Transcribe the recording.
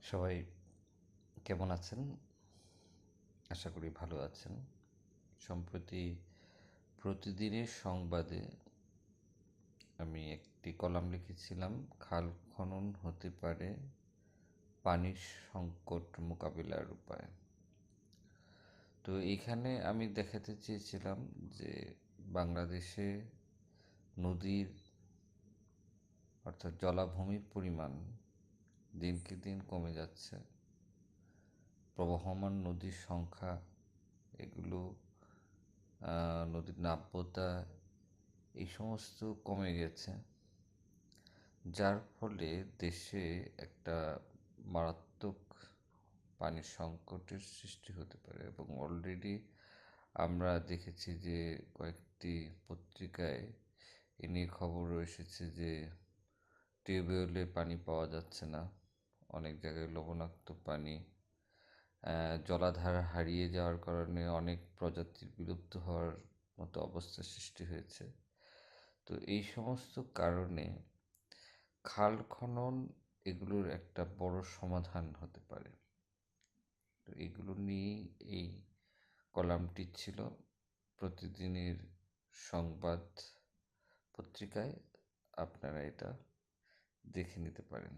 সবাই কেমন আছেন? আশা করি ভালো আছেন। সম্প্রতি প্রতিদিনের সংবাদে আমি একটি কলাম লিখেছিলাম, খাল খনন হতে পারে পানির সংকট মোকাবিলার উপায়। তো এইখানে আমি দেখাতে চেয়েছিলাম যে বাংলাদেশে নদীর অর্থাৎ জলাভূমির পরিমাণ দিনকে দিন কমে যাচ্ছে। প্রবহমান নদীর সংখ্যা, এগুলো নদীর নাব্যতা এই সমস্ত কমে গেছে, যার ফলে দেশে একটা মারাত্মক পানির সংকটের সৃষ্টি হতে পারে। এবং অলরেডি আমরা দেখেছি যে কয়েকটি পত্রিকায় এ নিয়ে খবরও এসেছে যে টিউবওয়েলে পানি পাওয়া যাচ্ছে না, অনেক জায়গায় লবণাক্ত পানি, জলাধার হারিয়ে যাওয়ার কারণে অনেক প্রজাতির বিলুপ্ত হওয়ার মতো অবস্থা সৃষ্টি হয়েছে। তো এই সমস্ত কারণে খাল খনন এগুলোর একটা বড় সমাধান হতে পারে। তো এগুলো নিয়েই এই কলামটি ছিল প্রতিদিনের সংবাদ পত্রিকায়। আপনারা এটা দেখে নিতে পারেন।